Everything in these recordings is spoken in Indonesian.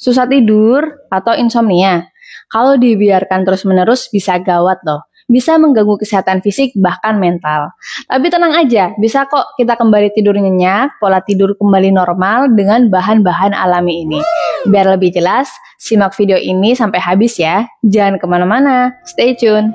susah tidur, atau insomnia. Kalau dibiarkan terus-menerus bisa gawat loh. Bisa mengganggu kesehatan fisik bahkan mental. Tapi tenang aja, bisa kok kita kembali tidur nyenyak, pola tidur kembali normal dengan bahan-bahan alami ini. Biar lebih jelas, simak video ini sampai habis ya. Jangan kemana-mana, stay tune.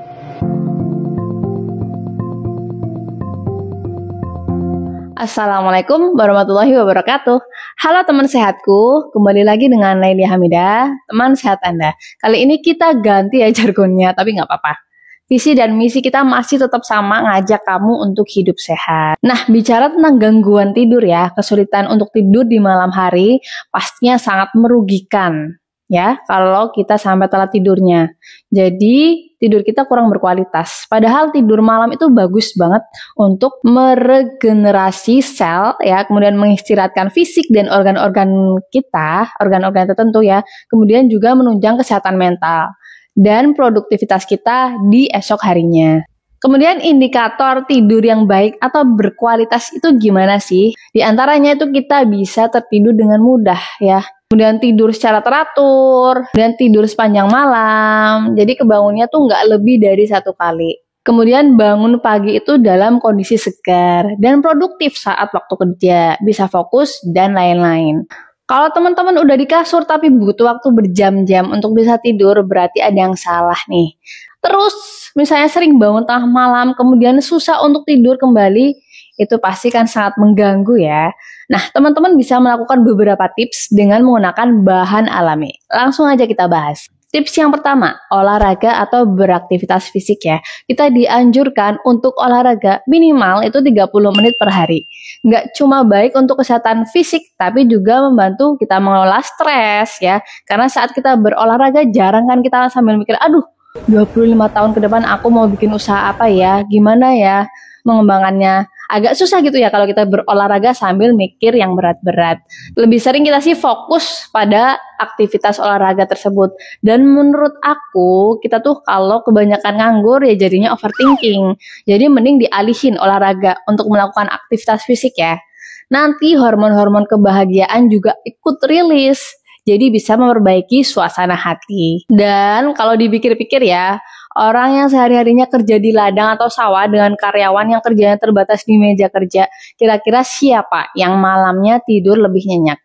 Assalamualaikum warahmatullahi wabarakatuh. Halo teman sehatku, kembali lagi dengan Naili Hamidah, teman sehat Anda. Kali ini kita ganti ya jargonnya, tapi nggak apa-apa. Visi dan misi kita masih tetap sama, ngajak kamu untuk hidup sehat. Nah, bicara tentang gangguan tidur ya, kesulitan untuk tidur di malam hari pastinya sangat merugikan ya kalau kita sampai telat tidurnya. Jadi tidur kita kurang berkualitas. Padahal tidur malam itu bagus banget untuk meregenerasi sel ya, kemudian mengistirahatkan fisik dan organ-organ kita, organ-organ tertentu ya. Kemudian juga menunjang kesehatan mental dan produktivitas kita di esok harinya. Kemudian indikator tidur yang baik atau berkualitas itu gimana sih? Di antaranya itu kita bisa tertidur dengan mudah ya. Kemudian tidur secara teratur, dan tidur sepanjang malam. Jadi kebangunnya tuh nggak lebih dari 1 kali. Kemudian bangun pagi itu dalam kondisi segar dan produktif saat waktu kerja, bisa fokus dan lain-lain. Kalau teman-teman udah di kasur tapi butuh waktu berjam-jam untuk bisa tidur, berarti ada yang salah nih. Terus misalnya sering bangun tengah malam, kemudian susah untuk tidur kembali, itu pasti kan sangat mengganggu ya. Nah, teman-teman bisa melakukan beberapa tips dengan menggunakan bahan alami. Langsung aja kita bahas. Tips yang pertama, olahraga atau beraktivitas fisik ya. Kita dianjurkan untuk olahraga minimal itu 30 menit per hari. Nggak cuma baik untuk kesehatan fisik, tapi juga membantu kita mengelola stres ya. Karena saat kita berolahraga jarang kan kita sambil mikir, aduh 25 tahun ke depan aku mau bikin usaha apa ya, gimana ya mengembangkannya. Agak susah gitu ya kalau kita berolahraga sambil mikir yang berat-berat. Lebih sering kita sih fokus pada aktivitas olahraga tersebut. Dan menurut aku, kita tuh kalau kebanyakan nganggur ya jadinya overthinking. Jadi mending dialihin olahraga untuk melakukan aktivitas fisik ya. Nanti hormon-hormon kebahagiaan juga ikut rilis. Jadi bisa memperbaiki suasana hati. Dan kalau dipikir-pikir ya, orang yang sehari-harinya kerja di ladang atau sawah dengan karyawan yang kerjanya terbatas di meja kerja, kira-kira siapa yang malamnya tidur lebih nyenyak?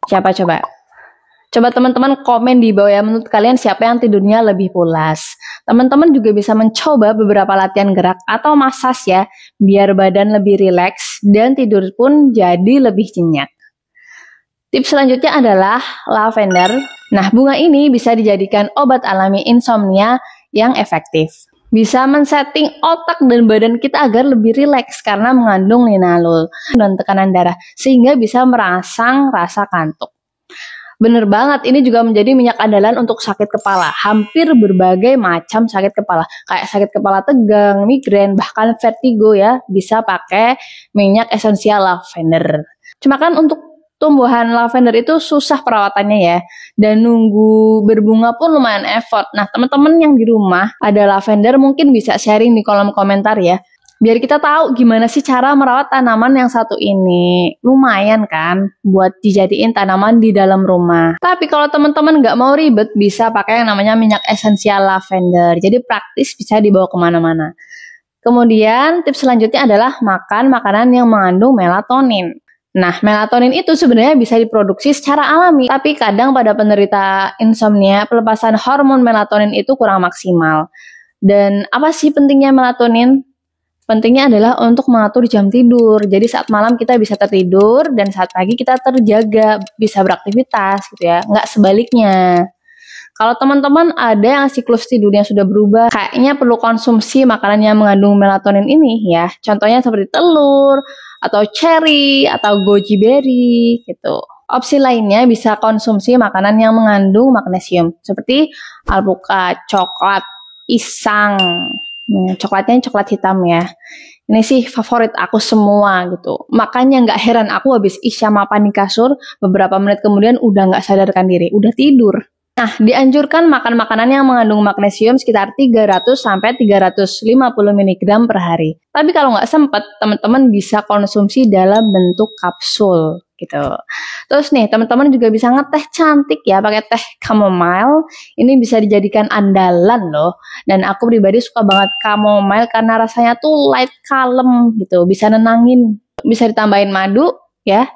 Siapa coba? Coba teman-teman komen di bawah ya, menurut kalian siapa yang tidurnya lebih pulas? Teman-teman juga bisa mencoba beberapa latihan gerak atau masas ya, biar badan lebih rileks dan tidur pun jadi lebih nyenyak. Tips selanjutnya adalah lavender. Nah, bunga ini bisa dijadikan obat alami insomnia yang efektif. Bisa men-setting otak dan badan kita agar lebih rileks karena mengandung linalol dan tekanan darah, sehingga bisa merangsang rasa kantuk. Bener banget, ini juga menjadi minyak andalan untuk sakit kepala. Hampir berbagai macam sakit kepala, kayak sakit kepala tegang, migrain, bahkan vertigo ya, bisa pakai minyak esensial lavender. Cuma kan untuk tumbuhan lavender itu susah perawatannya ya, dan nunggu berbunga pun lumayan effort. Nah, teman-teman yang di rumah ada lavender mungkin bisa sharing di kolom komentar ya, biar kita tahu gimana sih cara merawat tanaman yang satu ini. Lumayan kan buat dijadiin tanaman di dalam rumah. Tapi kalau teman-teman nggak mau ribet, bisa pakai yang namanya minyak esensial lavender. Jadi praktis, bisa dibawa kemana-mana. Kemudian tips selanjutnya adalah makan makanan yang mengandung melatonin. Nah, melatonin itu sebenarnya bisa diproduksi secara alami, tapi kadang pada penderita insomnia, pelepasan hormon melatonin itu kurang maksimal. Dan apa sih pentingnya melatonin? Pentingnya adalah untuk mengatur jam tidur. Jadi saat malam kita bisa tertidur, dan saat pagi kita terjaga, bisa beraktivitas gitu ya, nggak sebaliknya. Kalau teman-teman ada yang siklus tidurnya sudah berubah, kayaknya perlu konsumsi makanan yang mengandung melatonin ini ya. Contohnya seperti telur, atau cherry, atau goji berry gitu. Opsi lainnya bisa konsumsi makanan yang mengandung magnesium, seperti alpukat, coklat, pisang. Nah, coklatnya coklat hitam ya. Ini sih favorit aku semua gitu. Makanya nggak heran aku habis isya mapan di kasur, beberapa menit kemudian udah nggak sadarkan diri, udah tidur. Nah, dianjurkan makan makanan yang mengandung magnesium sekitar 300 sampai 350 mg per hari. Tapi kalau nggak sempat, teman-teman bisa konsumsi dalam bentuk kapsul gitu. Terus nih, teman-teman juga bisa ngeteh cantik ya pakai teh chamomile. Ini bisa dijadikan andalan loh. Dan aku pribadi suka banget chamomile karena rasanya tuh light kalem gitu, bisa nenangin. Bisa ditambahin madu ya,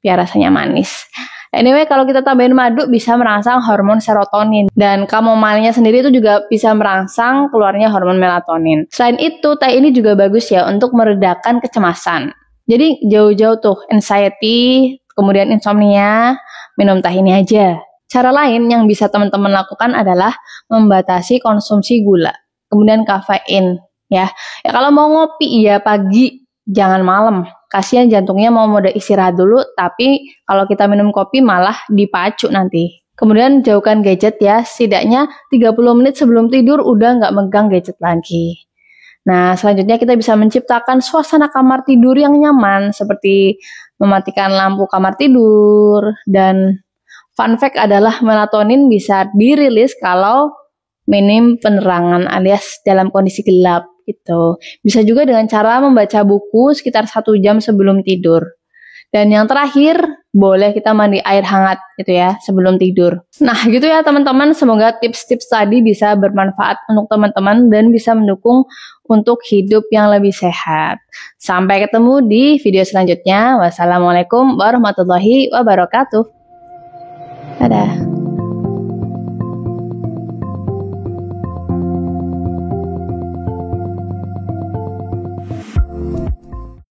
biar rasanya manis. Anyway, kalau kita tambahin madu bisa merangsang hormon serotonin, dan chamomile-nya sendiri itu juga bisa merangsang keluarnya hormon melatonin. Selain itu, teh ini juga bagus ya untuk meredakan kecemasan. Jadi jauh-jauh tuh anxiety, kemudian insomnia, minum teh ini aja. Cara lain yang bisa teman-teman lakukan adalah membatasi konsumsi gula, kemudian kafein ya. Ya kalau mau ngopi ya pagi, jangan malam. Kasihan jantungnya mau mode istirahat dulu, tapi kalau kita minum kopi malah dipacu nanti. Kemudian jauhkan gadget ya, setidaknya 30 menit sebelum tidur udah nggak megang gadget lagi. Nah, selanjutnya kita bisa menciptakan suasana kamar tidur yang nyaman, seperti mematikan lampu kamar tidur. Dan fun fact adalah melatonin bisa dirilis kalau minim penerangan alias dalam kondisi gelap gitu. Bisa juga dengan cara membaca buku sekitar 1 jam sebelum tidur. Dan yang terakhir, boleh kita mandi air hangat gitu ya sebelum tidur. Nah gitu ya teman-teman, semoga tips-tips tadi bisa bermanfaat untuk teman-teman dan bisa mendukung untuk hidup yang lebih sehat. Sampai ketemu di video selanjutnya. Wassalamualaikum warahmatullahi wabarakatuh. Dadah.